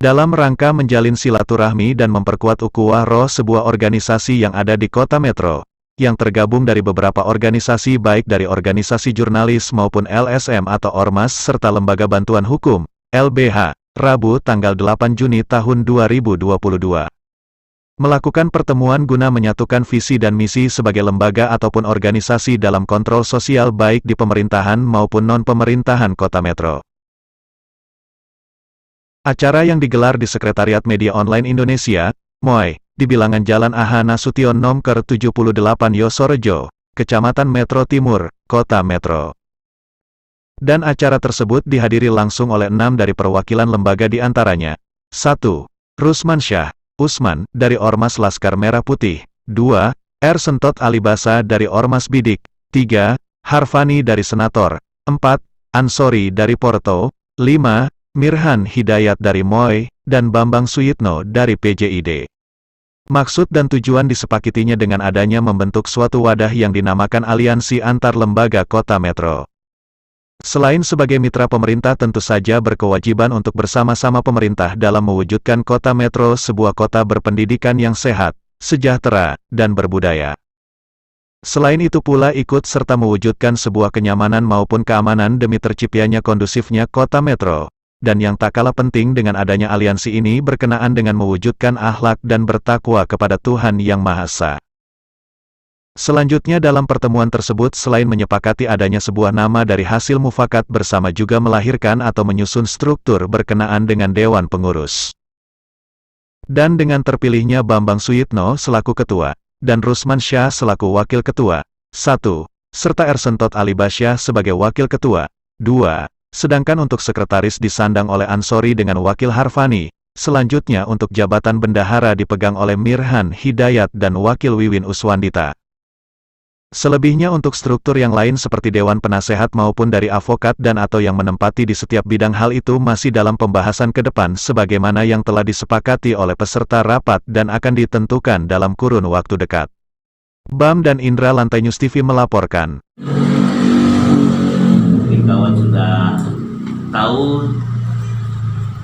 dalam rangka menjalin silaturahmi dan memperkuat ukhuwah roh sebuah organisasi yang ada di Kota Metro, yang tergabung dari beberapa organisasi baik dari organisasi jurnalis maupun LSM atau Ormas serta Lembaga Bantuan Hukum, LBH, Rabu tanggal 8 Juni tahun 2022. Melakukan pertemuan guna menyatukan visi dan misi sebagai lembaga ataupun organisasi dalam kontrol sosial baik di pemerintahan maupun non-pemerintahan Kota Metro. Acara yang digelar di Sekretariat Media Online Indonesia, MOI, di bilangan Jalan AH Nasution Nomor 78 Yosorejo, Kecamatan Metro Timur, Kota Metro. Dan acara tersebut dihadiri langsung oleh 6 dari perwakilan lembaga di antaranya. 1. Rusman Syah Usman, dari Ormas Laskar Merah Putih. 2. R. Sentot Alibasa dari Ormas Bidik. 3. Harfani dari Senator. 4. Ansori dari Porto. 5. Mirhan Hidayat dari MOI, dan Bambang Suyitno dari PJID. Maksud dan tujuan disepakatinya dengan adanya membentuk suatu wadah yang dinamakan Aliansi Antar Lembaga Kota Metro. Selain sebagai mitra pemerintah tentu saja berkewajiban untuk bersama-sama pemerintah dalam mewujudkan Kota Metro sebuah kota berpendidikan yang sehat, sejahtera, dan berbudaya. Selain itu pula ikut serta mewujudkan sebuah kenyamanan maupun keamanan demi terciptanya kondusifnya Kota Metro. Dan yang tak kalah penting dengan adanya aliansi ini berkenaan dengan mewujudkan akhlak dan bertakwa kepada Tuhan Yang Maha Esa. Selanjutnya dalam pertemuan tersebut selain menyepakati adanya sebuah nama dari hasil mufakat bersama juga melahirkan atau menyusun struktur berkenaan dengan Dewan Pengurus. Dan dengan terpilihnya Bambang Suyitno selaku Ketua, dan Rusman Syah selaku Wakil Ketua, 1. Serta R. Sentot Alibasa sebagai Wakil Ketua, 2. Sedangkan untuk sekretaris disandang oleh Ansori dengan Wakil Harfani, selanjutnya untuk jabatan bendahara dipegang oleh Mirhan Hidayat dan Wakil Wiwin Uswandita. Selebihnya untuk struktur yang lain seperti Dewan Penasehat maupun dari avokat dan atau yang menempati di setiap bidang hal itu masih dalam pembahasan ke depan sebagaimana yang telah disepakati oleh peserta rapat dan akan ditentukan dalam kurun waktu dekat. Bam dan Indra Lantai News TV melaporkan. Kawan sudah tahu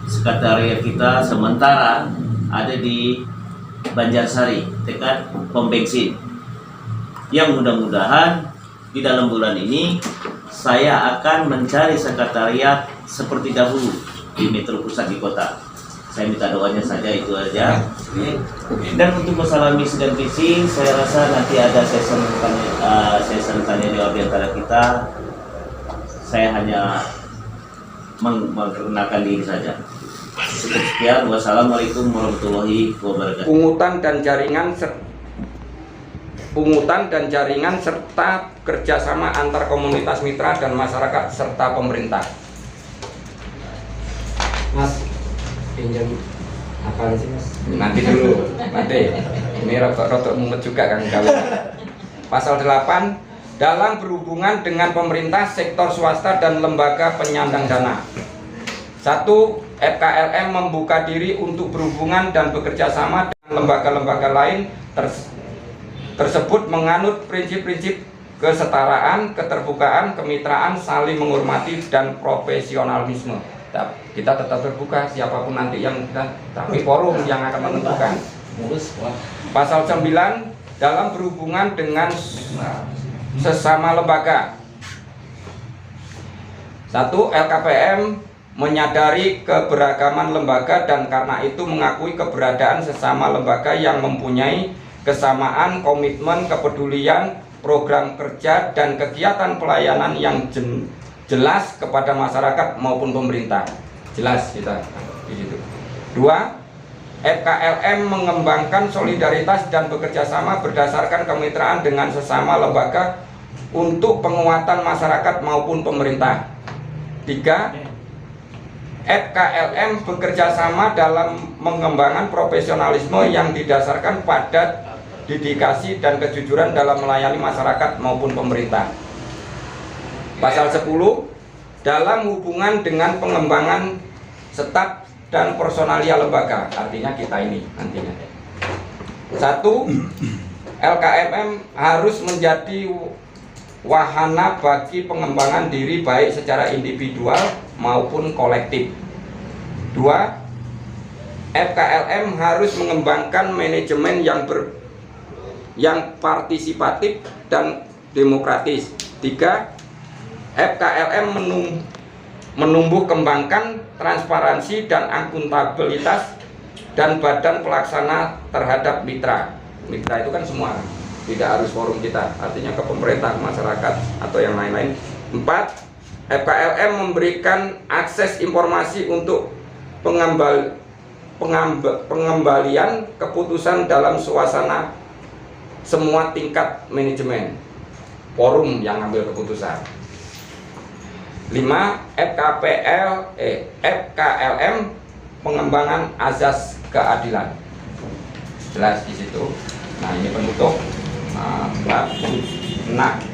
sekretariat kita sementara ada di Banjarsari dekat pom bensin, yang mudah-mudahan di dalam bulan ini saya akan mencari sekretariat seperti dahulu di metro pusat di kota. Saya minta doanya saja, itu aja. Dan untuk masalah misi dan visi saya rasa nanti ada sesi tanya jawab di antara kita. Saya hanya mengenalkan diri saja. Sekian, wassalamualaikum warahmatullahi wabarakatuh. Pungutan dan jaringan serta kerjasama antar komunitas mitra dan masyarakat serta pemerintah. Mas, pinjam apa sih mas? Nanti dulu, nanti. Ini rotok mumet juga kan kalau. Pasal 8. Dalam berhubungan dengan pemerintah, sektor swasta, dan lembaga penyandang dana. 1. FKLM membuka diri untuk berhubungan dan bekerja sama dengan lembaga-lembaga lain tersebut menganut prinsip-prinsip kesetaraan, keterbukaan, kemitraan, saling menghormati, dan profesionalisme. Kita tetap terbuka siapapun nanti yang kita, tapi forum yang akan menentukan. Pasal 9. Dalam berhubungan dengan sesama lembaga. 1. LKPM menyadari keberagaman lembaga dan karena itu mengakui keberadaan sesama lembaga yang mempunyai kesamaan komitmen, kepedulian, program kerja, dan kegiatan pelayanan yang jelas kepada masyarakat maupun pemerintah. Jelas kita di situ. 2. FKLM mengembangkan solidaritas dan bekerjasama berdasarkan kemitraan dengan sesama lembaga untuk penguatan masyarakat maupun pemerintah. 3. FKLM bekerjasama dalam mengembangkan profesionalisme yang didasarkan pada dedikasi dan kejujuran dalam melayani masyarakat maupun pemerintah. Pasal 10. Dalam hubungan dengan pengembangan staf dan personalia lembaga, artinya kita ini nantinya. 1. LKMM harus menjadi wahana bagi pengembangan diri baik secara individual maupun kolektif. 2. FKLM harus mengembangkan manajemen yang partisipatif dan demokratis. 3. FKLM menumbuh kembangkan transparansi dan akuntabilitas dan badan pelaksana terhadap mitra. Mitra itu kan semua, tidak harus forum kita, artinya ke pemerintah, masyarakat, atau yang lain-lain. 4. FKLM memberikan akses informasi untuk pengembalian keputusan dalam suasana semua tingkat manajemen, forum yang ambil keputusan. 5. FKLM pengembangan azas keadilan. Jelas di situ. Nah, ini penutup. Bab 4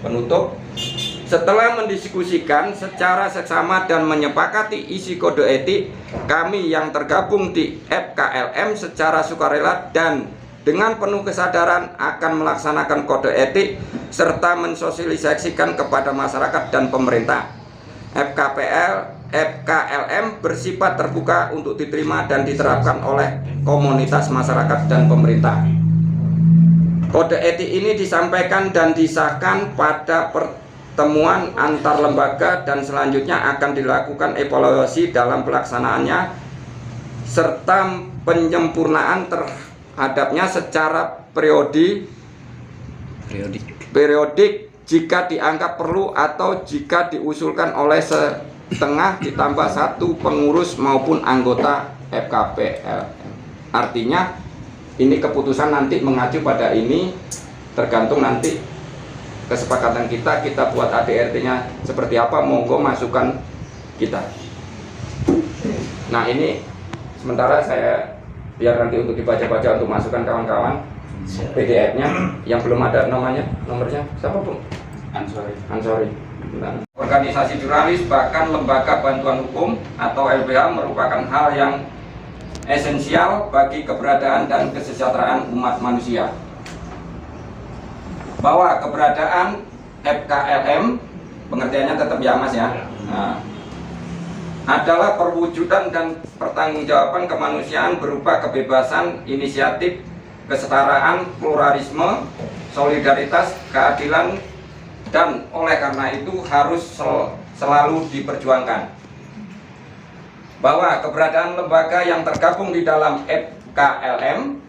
penutup. Setelah mendiskusikan secara seksama dan menyepakati isi kode etik, kami yang tergabung di FKLM secara sukarela dan dengan penuh kesadaran akan melaksanakan kode etik serta mensosialisasikan kepada masyarakat dan pemerintah. FKLM bersifat terbuka untuk diterima dan diterapkan oleh komunitas masyarakat dan pemerintah. Kode etik ini disampaikan dan disahkan pada pertemuan antar lembaga dan selanjutnya akan dilakukan evaluasi dalam pelaksanaannya serta penyempurnaan terhadapnya secara periodik jika dianggap perlu atau jika diusulkan oleh setengah ditambah 1 pengurus maupun anggota FKPL. Artinya ini keputusan nanti mengacu pada ini, tergantung nanti kesepakatan kita buat ADRT-nya seperti apa, monggo masukan kita. Nah, ini sementara saya biar nanti untuk dibaca-baca untuk masukan kawan-kawan PDF-nya yang belum ada nomornya siapa pun? Ansori. Organisasi jurnalis bahkan lembaga bantuan hukum atau LBH merupakan hal yang esensial bagi keberadaan dan kesejahteraan umat manusia. Bahwa keberadaan FKLM, pengertiannya tetap ya Mas ya, adalah perwujudan dan pertanggungjawaban kemanusiaan berupa kebebasan, inisiatif, kesetaraan, pluralisme, solidaritas, keadilan, dan oleh karena itu harus selalu diperjuangkan. Bahwa keberadaan lembaga yang tergabung di dalam FKLM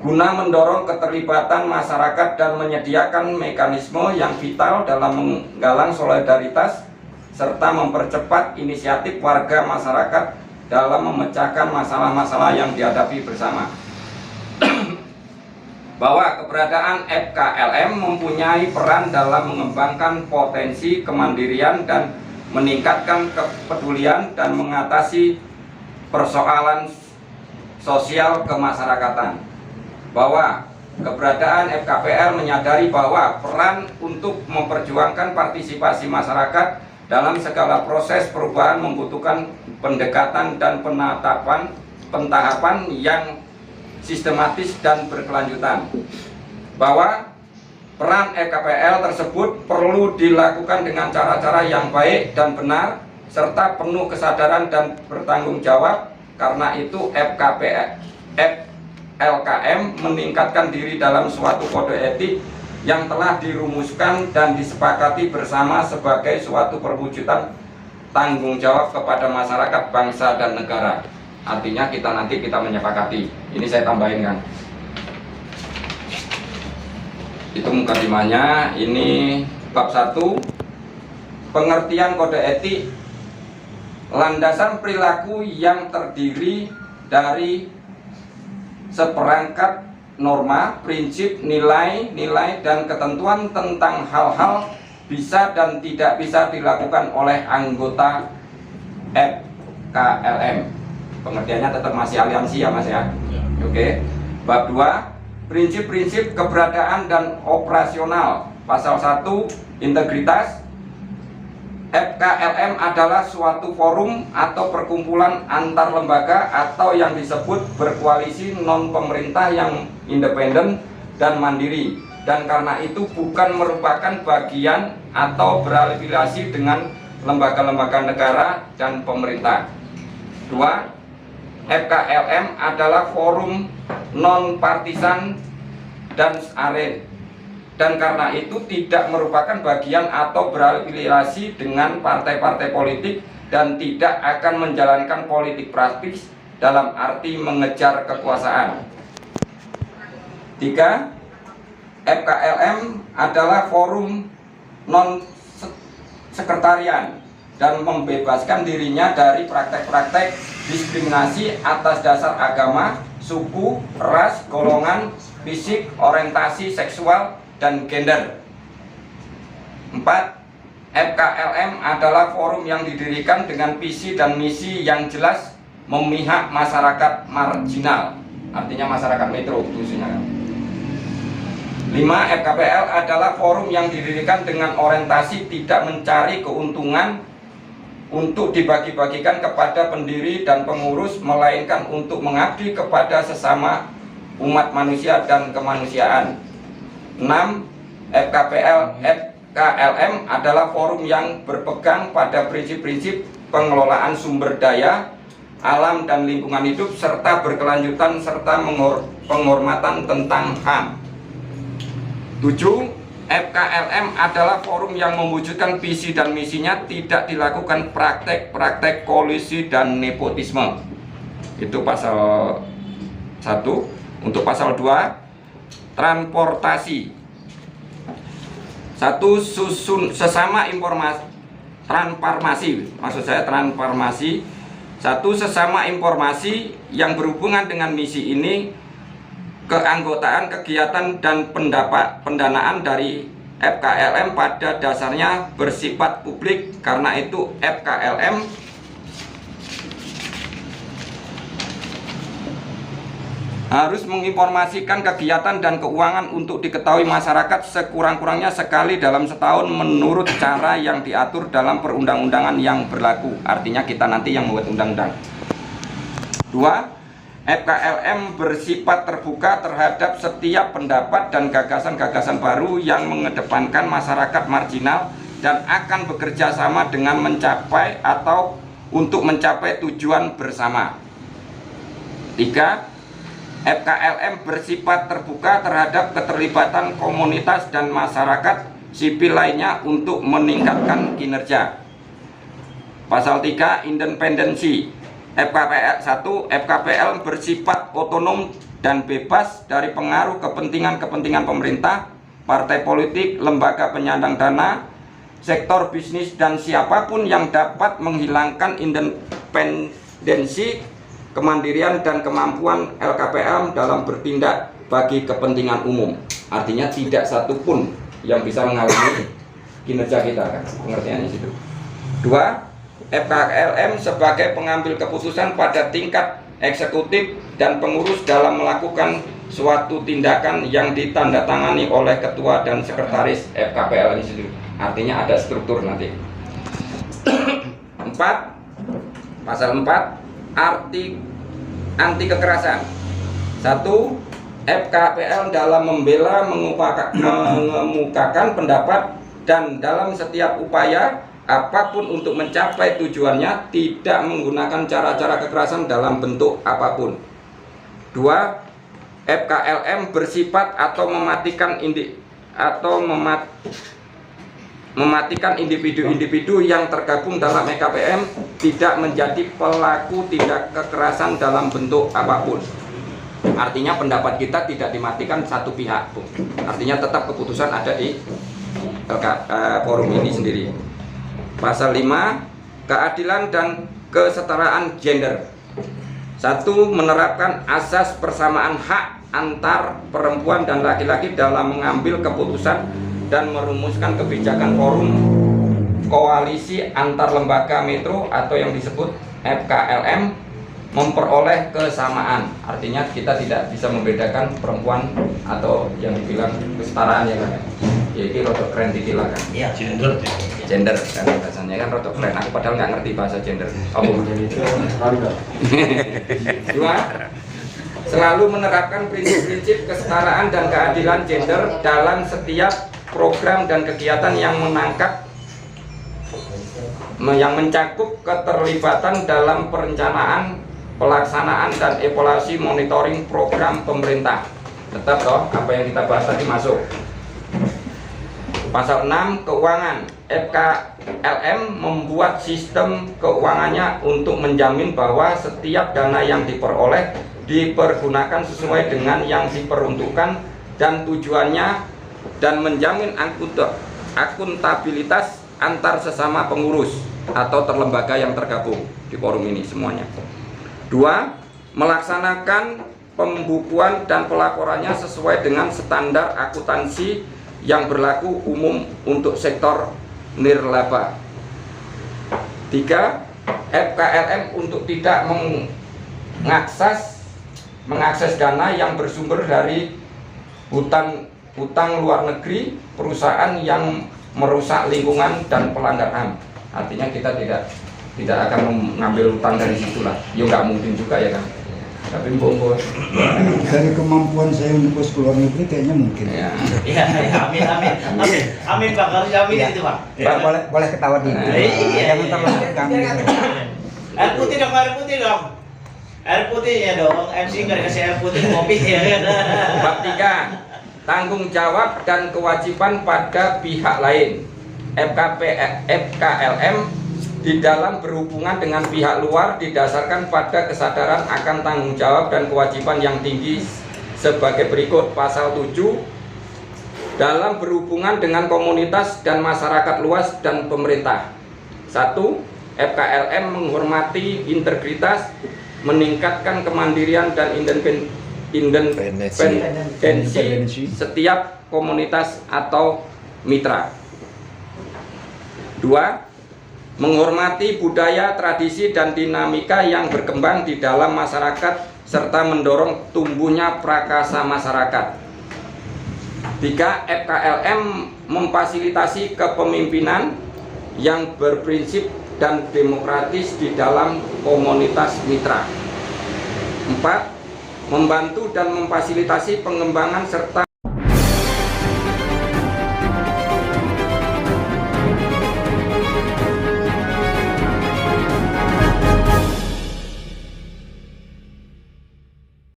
guna mendorong keterlibatan masyarakat dan menyediakan mekanisme yang vital dalam menggalang solidaritas serta mempercepat inisiatif warga masyarakat dalam memecahkan masalah-masalah yang dihadapi bersama. Bahwa keberadaan FKLM mempunyai peran dalam mengembangkan potensi kemandirian dan meningkatkan kepedulian dan mengatasi persoalan sosial kemasyarakatan. Bahwa keberadaan FKPL menyadari bahwa peran untuk memperjuangkan partisipasi masyarakat dalam segala proses perubahan membutuhkan pendekatan dan pentahapan yang sistematis dan berkelanjutan. Bahwa peran FKPL tersebut perlu dilakukan dengan cara-cara yang baik dan benar serta penuh kesadaran dan bertanggung jawab. Karena itu FLKM meningkatkan diri dalam suatu kode etik yang telah dirumuskan dan disepakati bersama sebagai suatu perwujudan tanggung jawab kepada masyarakat, bangsa, dan negara. Artinya nanti kita menyepakati. Ini saya tambahin kan. Itu mukadimahnya. Ini bab 1, pengertian kode etik, landasan perilaku yang terdiri dari seperangkat norma, prinsip, nilai-nilai, dan ketentuan tentang hal-hal bisa dan tidak bisa dilakukan oleh anggota FKLM. Pengertiannya tetap masih aliansi ya Mas ya. Oke. Bab 2, prinsip-prinsip keberadaan dan operasional. Pasal 1, integritas. FKLM adalah suatu forum atau perkumpulan antar lembaga atau yang disebut berkoalisi non pemerintah yang independen dan mandiri, dan karena itu bukan merupakan bagian atau berafiliasi dengan lembaga-lembaga negara dan pemerintah. Dua, FKLM adalah forum non-partisan dan aren, dan karena itu tidak merupakan bagian atau berafiliasi dengan partai-partai politik dan tidak akan menjalankan politik praktis dalam arti mengejar kekuasaan. Tiga, FKLM adalah forum non-sekretarian dan membebaskan dirinya dari praktek-praktek diskriminasi atas dasar agama, suku, ras, golongan, fisik, orientasi seksual, dan gender. 4. FKLM adalah forum yang didirikan dengan visi dan misi yang jelas memihak masyarakat marginal, artinya masyarakat metro khususnya. 5. FKPL adalah forum yang didirikan dengan orientasi tidak mencari keuntungan untuk dibagi-bagikan kepada pendiri dan pengurus, melainkan untuk mengabdi kepada sesama umat manusia dan kemanusiaan. 6. FKLM adalah forum yang berpegang pada prinsip-prinsip pengelolaan sumber daya, alam dan lingkungan hidup, serta berkelanjutan serta penghormatan tentang HAM. 7. FKLM adalah forum yang mewujudkan visi dan misinya tidak dilakukan praktek-praktek kolusi dan nepotisme. Itu pasal 1. Untuk pasal 2, transportasi. 1. Sesama informasi transformasi, maksud saya transformasi. 1. Sesama informasi yang berhubungan dengan misi ini, keanggotaan, kegiatan, dan pendanaan dari FKLM pada dasarnya bersifat publik. Karena itu FKLM harus menginformasikan kegiatan dan keuangan untuk diketahui masyarakat sekurang-kurangnya sekali dalam setahun menurut cara yang diatur dalam perundang-undangan yang berlaku. Artinya kita nanti yang membuat undang-undang. 2. FKLM bersifat terbuka terhadap setiap pendapat dan gagasan-gagasan baru yang mengedepankan masyarakat marginal dan akan bekerja sama dengan mencapai atau untuk mencapai tujuan bersama. 3. FKLM bersifat terbuka terhadap keterlibatan komunitas dan masyarakat sipil lainnya untuk meningkatkan kinerja. Pasal 3. Independensi. FKPL 1. FKPL bersifat otonom dan bebas dari pengaruh kepentingan-kepentingan pemerintah, partai politik, lembaga penyandang dana, sektor bisnis, dan siapapun yang dapat menghilangkan independensi, kemandirian, dan kemampuan LKPM dalam bertindak bagi kepentingan umum. Artinya tidak satupun yang bisa menghalangi kinerja kita, kan? Pengertiannya situ. 2. FKLM sebagai pengambil keputusan pada tingkat eksekutif dan pengurus dalam melakukan suatu tindakan yang ditandatangani oleh ketua dan sekretaris FKPL ini sendiri. Artinya ada struktur nanti. 4. Pasal 4. Anti kekerasan. 1. FKPL dalam membela mengemukakan pendapat dan dalam setiap upaya apapun untuk mencapai tujuannya tidak menggunakan cara-cara kekerasan dalam bentuk apapun. 2. FKLM bersifat atau mematikan individu-individu yang tergabung dalam FKPM tidak menjadi pelaku tindak kekerasan dalam bentuk apapun. Artinya pendapat kita tidak dimatikan satu pihak, artinya tetap keputusan ada di forum ini sendiri. Pasal 5. Keadilan dan kesetaraan gender. 1. Menerapkan asas persamaan hak antar perempuan dan laki-laki dalam mengambil keputusan dan merumuskan kebijakan forum koalisi antar lembaga metro atau yang disebut FKLM memperoleh kesamaan. Artinya kita tidak bisa membedakan perempuan atau yang dibilang kesetaraan ya kan. Jadi rotok keren dikit lah kan. Iya, Gender kan bahasanya kan rotok keren. Aku padahal nggak ngerti bahasa gender. Oh, itu 2. Selalu menerapkan prinsip-prinsip kesetaraan dan keadilan gender dalam setiap program dan kegiatan yang yang mencakup keterlibatan dalam perencanaan, pelaksanaan, dan evaluasi monitoring program pemerintah. Tetap toh, apa yang kita bahas tadi masuk. Pasal 6, keuangan. FKLM membuat sistem keuangannya untuk menjamin bahwa setiap dana yang diperoleh dipergunakan sesuai dengan yang diperuntukkan dan tujuannya, dan menjamin akuntabilitas antar sesama pengurus atau terlembaga yang tergabung di forum ini semuanya. 2, melaksanakan pembukuan dan pelaporannya sesuai dengan standar akuntansi yang berlaku umum untuk sektor nirlaba. 3, FKLM untuk tidak mengakses dana yang bersumber dari hutang luar negeri, perusahaan yang merusak lingkungan dan pelanggar HAM. Artinya kita tidak akan mengambil hutang dari situlah. Ya nggak mungkin juga ya kan. Tapi dari kemampuan saya untuk ke luar negeri kayaknya mungkin. Ya. Ya, amin Pak, harus amin itu Pak. Pak, boleh ketawa dulu. Iya. Jangan terlalu kami. Air putih dong, air putih dong. Air putihnya dong, MC nggak dikasih air putih, kopi ya kan. Bab 3, tanggung jawab dan kewajiban pada pihak lain. FKLM di dalam berhubungan dengan pihak luar didasarkan pada kesadaran akan tanggung jawab dan kewajiban yang tinggi sebagai berikut. Pasal 7, dalam berhubungan dengan komunitas dan masyarakat luas dan pemerintah. 1, FKLM menghormati integritas, meningkatkan kemandirian dan independensi setiap komunitas atau mitra. 2, menghormati budaya, tradisi, dan dinamika yang berkembang di dalam masyarakat serta mendorong tumbuhnya prakasa masyarakat. 3, FKLM memfasilitasi kepemimpinan yang berprinsip dan demokratis di dalam komunitas mitra. 4, membantu dan memfasilitasi pengembangan serta